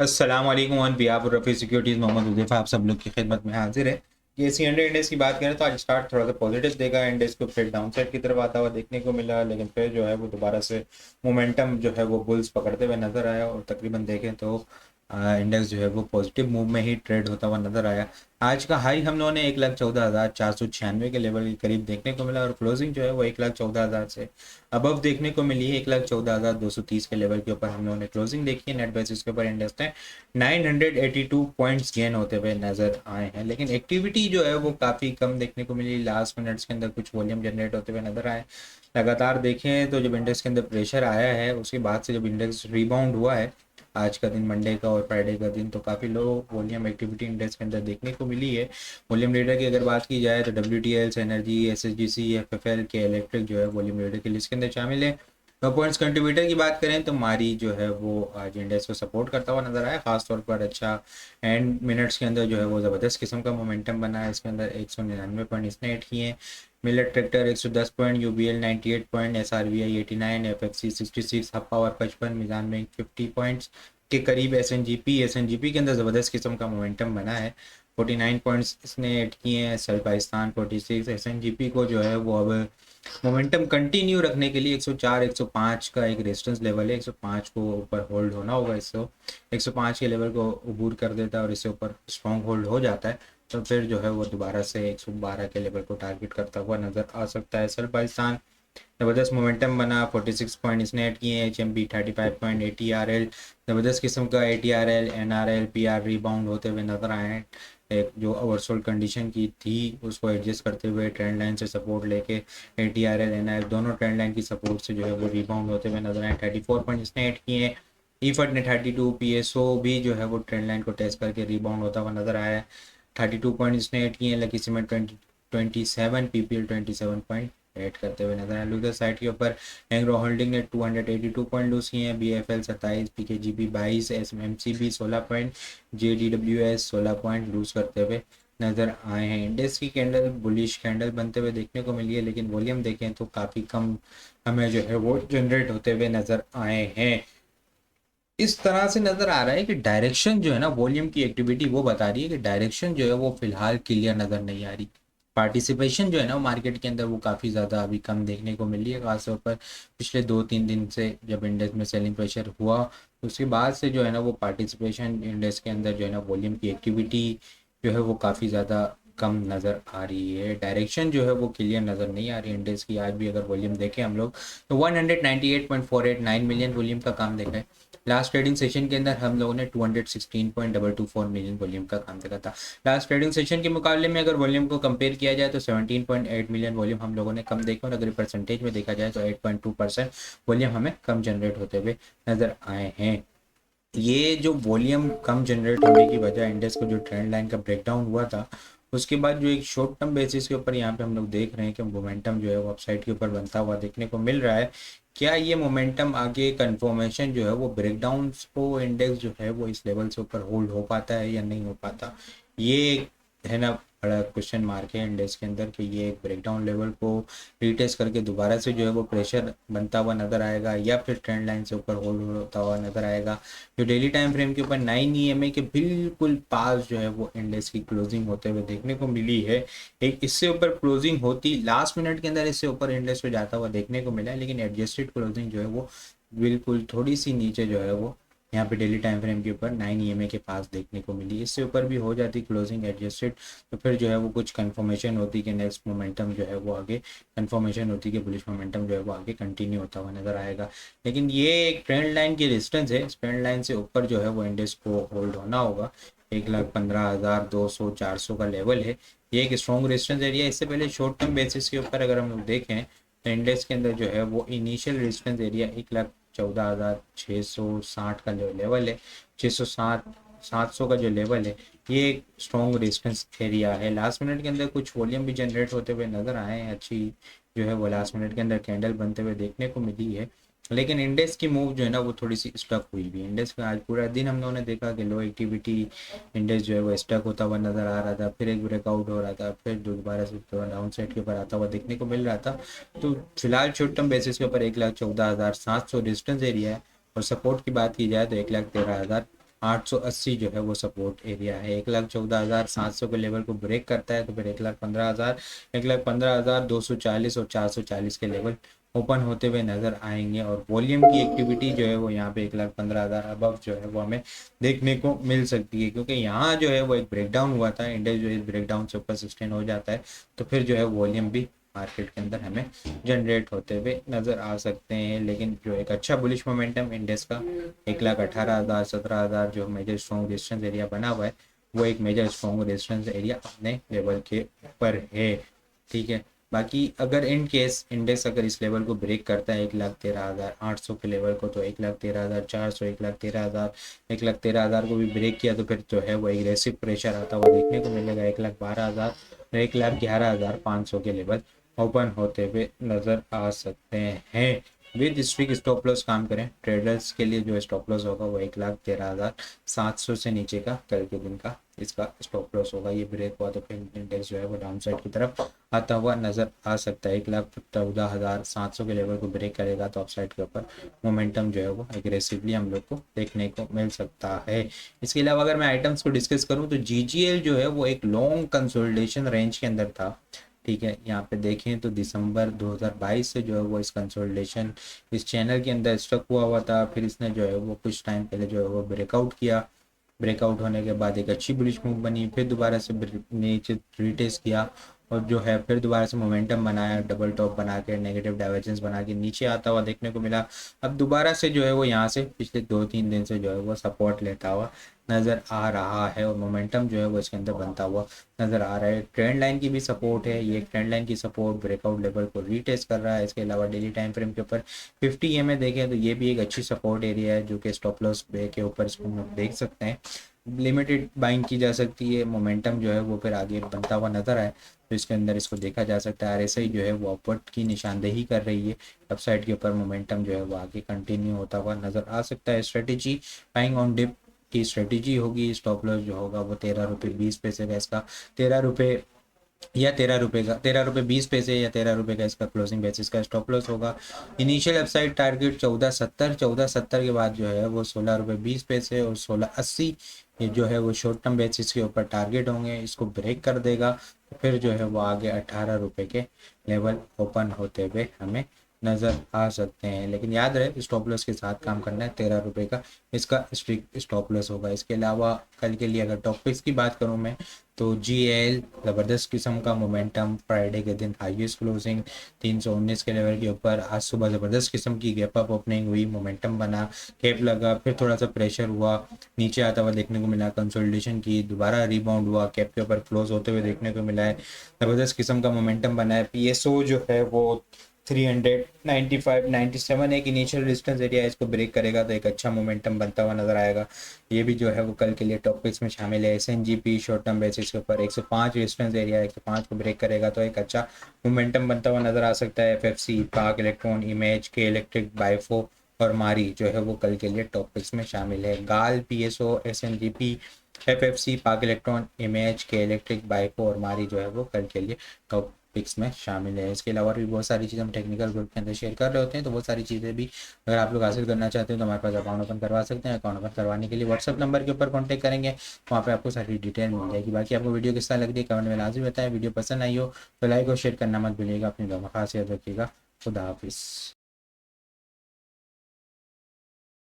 अस्सलाम वालेकुम on behalf of Rafi securities Mohammad Huzaifa आप सब लोग की खिदमत में हाजिर है। ये सी अंडर इंडेक्स की बात करें तो आज स्टार्ट थोड़ा सा पॉजिटिव देगा, इंडेक्स को फिर डाउन साइड की तरफ आता हुआ देखने को मिला, लेकिन फिर जो है वो दोबारा से मोमेंटम जो है वो बुल्स पकड़ते हुए नजर आया और तकरीबन देखें तो इंडेक्स जो है वो पॉजिटिव मूव में ही ट्रेड होता हुआ नजर आया। आज का हाई हम लोगों ने 1,14,496 के लेवल के करीब देखने को मिला और क्लोजिंग जो है वो 1,14,000 से अबव देखने को मिली है। 1,14,230 के लेवल के ऊपर हम लोगों ने क्लोजिंग देखी है। नेट बेसिस के ऊपर इंडेक्स ने 982 पॉइंट्स गेन होते हुए नजर आए हैं, लेकिन एक्टिविटी जो है वो काफ़ी कम देखने को मिली। लास्ट मिनट्स के अंदर कुछ वॉल्यूम जनरेट होते हुए नजर आए। लगातार देखें तो जब इंडेक्स के अंदर प्रेशर आया है उसके बाद से जब इंडेक्स रिबाउंड हुआ है आज का दिन, मंडे का और फ्राइडे का दिन, तो काफ़ी लो वॉल्यूम एक्टिविटी इंडेक्स के अंदर देखने को मिली है। वॉल्यूम लीडर की अगर बात की जाए तो WTL, एनर्जी, SSGC, FFL के इलेक्ट्रिक जो है वॉल्यूम लीडर की लिस्ट के अंदर शामिल है। तो पॉइंट्स कंट्रीब्यूटर की बात करें तो मारी जो है वो आज इंडेक्स को सपोर्ट करता हुआ नजर आया, खासतौर पर अच्छा एंड मिनट्स के अंदर जो है वो ज़बरदस्त किस्म का मोमेंटम बना है। इसके अंदर 199 पॉइंट इसने ऐड किए हैं। Miller tractor 110 point, UBL 98 point, SRVI 89, FFC 66, Hub power 55, Meezan bank 50 points के करीब। एस एन जी पी के अंदर ज़बरदस्त किस्म का मोमेंटम बना है, 49 पॉइंट्स इसने ऐड किए हैं। सेल पाकिस्तान 46। SNGP को जो है वो अब मोमेंटम कंटिन्यू रखने के लिए 104 105 का एक रेजिस्टेंस लेवल है, 105 को ऊपर होल्ड होना होगा। इससे 105 के लेवल को अबूर कर देता है और इससे ऊपर स्ट्रॉन्ग होल्ड हो जाता है तो फिर जो है वो दोबारा से 112 के लेवल को टारगेट करता हुआ नजर आ सकता है। सेल पाकिस्तान ज़बरदस्त मोमेंटम बना, 46 पॉइंट इसने ऐड किए हैं। HMP 35 पॉइंट, ATRL ज़बरदस्त किस्म का ATRL NRL PR रिबाउंड होते हुए नजर आए हैं। एक जो ओवरसोल्ड कंडीशन की थी उसको एडजस्ट करते हुए ट्रेंड लाइन से सपोर्ट लेके ATRL NRL दोनों ट्रेंड लाइन की सपोर्ट से जो है वो रिबाउंड होते हुए नजर आए। 34 पॉइंट इसने ऐड किए हैं। ईफट ने 32, PSO भी जो है वो ट्रेंड लाइन को टेस्ट करके रिबाउंड होता हुआ नजर आया है। 32 पॉइंट इसने ऐड किए हैं। Lucky cement 27, PPL 27 point add करते हुए नजर आए। लूजर साइड के ऊपर एंग्रो होल्डिंग ने 282 पॉइंट लूज किए हैं। BFL 27, PKGP 22, SMCB 16 point, JDWS 16 point lose करते हुए नजर आए हैं। इंडेक्स की कैंडल बुलिश कैंडल बनते हुए देखने को मिली है, लेकिन वॉल्यूम देखें तो काफ़ी कम हमें जो है वो जनरेट होते हुए नजर आए हैं। इस तरह से नजर आ रहा है कि डायरेक्शन जो है ना, वॉल्यूम की एक्टिविटी वो बता रही है कि डायरेक्शन जो है वो फिलहाल क्लियर नजर नहीं आ रही। पार्टिसिपेशन जो है ना मार्केट के अंदर वो काफ़ी ज़्यादा अभी कम देखने को मिली है, खासतौर पर पिछले 2-3 दिन से जब इंडेक्स में सेलिंग प्रेशर हुआ उसके बाद से जो है ना वो पार्टिसिपेशन इंडेक्स के अंदर जो है ना वॉल्यूम की एक्टिविटी जो है वो काफ़ी ज़्यादा कम नज़र आ रही है। डायरेक्शन जो है वो क्लियर नज़र नहीं आ रही इंडेक्स की। आज भी अगर वॉल्यूम देखें हम लोग तो 198.489 मिलियन वॉल्यूम का काम देखा है। लास्ट ट्रेडिंग सेशन के अंदर हम लोगों ने 216.224 मिलियन वॉल्यूम का काम देखा था। लास्ट ट्रेडिंग सेशन के मुकाबले में अगर वॉल्यूम को कंपेयर किया जाए तो 17.8 मिलियन वॉल्यूम हम लोगों ने कम देखा और अगर परसेंटेज में देखा जाए तो 8.2% वॉल्यूम हमें कम जनरेट होते हुए नजर आए हैं। ये जो वॉल्यूम कम जनरेट होने की वजह इंडेक्स को जो ट्रेंड लाइन का ब्रेकडाउन हुआ था उसके बाद जो एक शॉर्ट टर्म बेसिस के ऊपर यहाँ पे हम लोग देख रहे हैं कि मोमेंटम जो है वो अपसाइड के ऊपर बनता हुआ देखने को मिल रहा है। क्या ये मोमेंटम आगे कंफर्मेशन जो है वो ब्रेकडाउन को इंडेक्स जो है वो इस लेवल से ऊपर होल्ड हो पाता है या नहीं हो पाता, ये है ना बड़ा क्वेश्चन मार्क है इंडेक्स के अंदर कि ये ब्रेकडाउन लेवल को रीटेस्ट करके दोबारा से जो है वो प्रेशर बनता हुआ नजर आएगा या फिर ट्रेंड लाइन से ऊपर होल्ड होता हुआ नजर आएगा। जो डेली टाइम फ्रेम के ऊपर 9 EMA के बिल्कुल पास जो है वो इंडेक्स की क्लोजिंग होते हुए देखने को मिली है। एक इससे ऊपर क्लोजिंग होती लास्ट मिनट के अंदर इससे ऊपर इंडेक्स पे जाता हुआ देखने को मिला है, लेकिन एडजस्टेड क्लोजिंग जो है वो बिल्कुल थोड़ी सी नीचे जो है वो यहाँ पे डेली टाइम फ्रेम के ऊपर 9 EMA के पास देखने को मिली। इससे ऊपर भी हो जाती क्लोजिंग एडजस्टेड तो फिर जो है वो कुछ कंफर्मेशन होती कि नेक्स्ट मोमेंटम जो है वो आगे कंफर्मेशन होती कि बुलिश मोमेंटम जो है वो आगे कंटिन्यू होता हुआ नजर आएगा। लेकिन ये एक ट्रेंड लाइन की रेजिस्टेंस है, इस ट्रेंड लाइन से ऊपर जो है वो इंडेक्स को होल्ड होना होगा। 1,15,200 400 का लेवल है, ये एक स्ट्रॉन्ग रेजिस्टेंस एरिया। इससे पहले शॉर्ट टर्म बेसिस के ऊपर अगर हम लोग देखें तो इंडेक्स के अंदर जो है वो इनिशियल रेजिस्टेंस एरिया 1,14,660 का जो लेवल है, 660 700 का जो लेवल है, ये एक स्ट्रॉन्ग रेजिस्टेंस एरिया है। लास्ट मिनट के अंदर कुछ वॉल्यूम भी जनरेट होते हुए नजर आए हैं, अच्छी जो है वो लास्ट मिनट के अंदर कैंडल बनते हुए देखने को मिली है। लेकिन इंडेक्स की मूव जो है ना वो थोड़ी सी स्टक हुई भी। इंडेक्स में आज पूरा दिन हम लोगों ने देखा कि लो एक्टिविटी इंडेक्स जो है वो स्टक होता हुआ नजर आ रहा था, फिर एक ब्रेकआउट हो रहा था, फिर दोबारा से डाउन साइड के ऊपर आता हुआ देखने को मिल रहा था। तो फिलहाल शॉर्ट टर्म बेसिस के ऊपर 1,14,700 डिस्टेंस एरिया है और सपोर्ट की बात की जाए तो 1,13,000 880 जो है वो सपोर्ट एरिया है। 1,14,700 के लेवल को ब्रेक करता है तो फिर 1,15,000, 1,15,240 और 440 के लेवल ओपन होते हुए नजर आएंगे। और वॉल्यूम की एक्टिविटी जो है वो यहाँ पे 1,15,000 अबव जो है वो हमें देखने को मिल सकती है, क्योंकि यहाँ जो है वो एक ब्रेकडाउन हुआ था। इंडेक्स जो इस ब्रेकडाउन से ऊपर सस्टेन हो जाता है तो फिर जो है वॉल्यूम भी मार्केट के अंदर हमें जनरेट होते हुए नजर आ सकते हैं। लेकिन जो एक अच्छा बुलिश मोमेंटम इंडेक्स का 1,18,000, 17,000 जो मेजर स्ट्रॉन्ग रेजिस्टेंस एरिया बना हुआ है वो एक मेजर स्ट्रॉन्ग रेजिस्टेंस एरिया अपने लेवल के ऊपर है। ठीक है, बाकी अगर इन केस इंडेक्स अगर इस लेवल को ब्रेक करता है 1,13,800 के लेवल को, तो 1,13,400, 1,13,000, 1,13,000 को भी ब्रेक किया तो फिर जो है वो एग्रेसिव प्रेशर आता हुआ देखने को मिलेगा। 1,12,000, 1,11,500 के लेवल ओपन होते हुए नजर आ सकते हैं। विद स्ट्रिक स्टॉप लॉस काम करें। ट्रेडर्स के लिए जो स्टॉप लॉस होगा वो 1,13,700 से नीचे का कल के दिन का इसका स्टॉप लॉस होगा। ये ब्रेक हुआ तो फिर इंडेक्स जो है वो डाउन साइड की तरफ आता हुआ नजर आ सकता है। 1,14,700 के लेवल को ब्रेक करेगा तो अपसाइड के ऊपर मोमेंटम जो है वो एग्रेसिवली हम लोग को देखने को मिल सकता है। इसके अलावा अगर मैं आइटम्स को डिस्कस करूं तो जीजीएल जो है वो एक लॉन्ग कंसोलिडेशन रेंज के अंदर था। ठीक है, यहाँ पे देखें तो दिसंबर 2022 से जो है वो इस कंसोलिडेशन इस चैनल के अंदर स्टक हुआ था। फिर इसने जो है वो कुछ टाइम पहले जो है वो ब्रेकआउट किया। ब्रेकआउट होने के बाद एक अच्छी बुलिश मूव बनी, फिर दोबारा से नीचे रीटेस्ट किया और जो है फिर दोबारा से मोमेंटम बनाया, डबल टॉप बना के नेगेटिव डाइवर्जेंस बना के नीचे आता हुआ देखने को मिला। अब दोबारा से जो है वो यहाँ से पिछले 2-3 दिन से जो है वो सपोर्ट लेता हुआ नज़र आ रहा है और मोमेंटम जो है वो इसके अंदर बनता हुआ नज़र आ रहा है। ट्रेंड लाइन की भी सपोर्ट है, ये ट्रेंड लाइन की सपोर्ट ब्रेकआउट लेवल को रीटेस्ट कर रहा है। इसके अलावा डेली टाइम फ्रेम के ऊपर 50 EMA देखें तो ये भी एक अच्छी सपोर्ट एरिया है जो कि स्टॉप लॉस के ऊपर इसको हम देख सकते हैं। लिमिटेड बाइंग की जा सकती है, मोमेंटम जो है वो फिर आगे बनता हुआ नजर आए तो इसके अंदर इसको देखा जा सकता है। आरएसआई जो है वो अपवर्ड की निशानदेही कर रही है, अपसाइड के ऊपर मोमेंटम जो है वो आगे कंटिन्यू होता हुआ नजर आ सकता है। स्ट्रेटेजी बाइंग ऑन डिप की स्ट्रेटेजी होगी। स्टॉप लॉस जो होगा वो 13 रुपये 20 पैसे का इसका 13 रुपये या 13 रुपये का 13 रुपये 20 पैसे या 13 रुपये का इसका क्लोजिंग बेसिस का स्टॉप लॉस होगा। इनिशियल अपसाइड टारगेट 1470, 1470 के बाद जो है वो 16 रुपये 20 पैसे और 1680 ये जो है वो शॉर्ट टर्म बेसिस के ऊपर टारगेट होंगे। इसको ब्रेक कर देगा तो फिर जो है वो आगे 18 रुपये के लेवल ओपन होते हुए हमें नज़र आ सकते हैं। लेकिन याद रहे स्टॉप लॉस के साथ काम करना है। 13 रुपये का इसका स्ट्रिक्ट स्टॉप लॉस होगा। इसके अलावा कल के लिए अगर टॉपिक्स की बात करूं मैं तो जीएल ज़बरदस्त किस्म का मोमेंटम, फ्राइडे के दिन हाईएस्ट क्लोजिंग 319 के लेवल के ऊपर। आज सुबह ज़बरदस्त किस्म की गैप अप ओपनिंग हुई, मोमेंटम बना, कैप लगा, फिर थोड़ा सा प्रेशर हुआ, नीचे आता हुआ देखने को मिला, कंसोलिडेशन की, दोबारा रिबाउंड हुआ, कैप के ऊपर क्लोज होते हुए देखने को मिला है। ज़बरदस्त किस्म का मोमेंटम बना है। पीएसओ जो है वो 395, 97 एक इनिशियल रेजिस्टेंस एरिया है, इसको ब्रेक करेगा तो एक अच्छा मोमेंटम बनता हुआ नजर आएगा। ये भी जो है वो कल के लिए टॉपिक्स में शामिल है। एसएनजीपी शॉर्ट टर्म बेसिस के ऊपर 105 रेजिस्टेंस एरिया 105 को ब्रेक करेगा तो एक अच्छा मोमेंटम बनता हुआ नजर आ सकता है। एफएफसी, पाक इलेक्ट्रॉन, इमेज के इलेक्ट्रिक, बाइफो और मारी जो है वो कल के लिए टॉपिक्स में शामिल है। गाल, पीएसओ, एसएनजीपी, एफएफसी, पाक इलेक्ट्रॉन, इमेज के इलेक्ट्रिक, बाइफो और मारी जो है वो कल के लिए टॉप पिक्स में शामिल है। इसके अलावा भी बहुत सारी चीज़ें हम टेक्निकल ग्रुप के अंदर शेयर कर रहे होते हैं, तो बहुत सारी चीज़ें भी अगर आप लोग हासिल करना चाहते हैं तो हमारे पास अकाउंट ओपन करवा सकते हैं। अकाउंट ओपन करवाने के लिए व्हाट्सअप नंबर के ऊपर कॉन्टैक्ट करेंगे, वहाँ पे आपको सारी डिटेल मिल जाएगी। बाकी आपको वीडियो किस तरह लग रही है कमेंट में लाजमी बताएं। वीडियो पसंद आई हो तो लाइक और शेयर करना मत भूलिएगा। अपनी दुआ में खास याद रखिएगा। खुदा हाफिज़।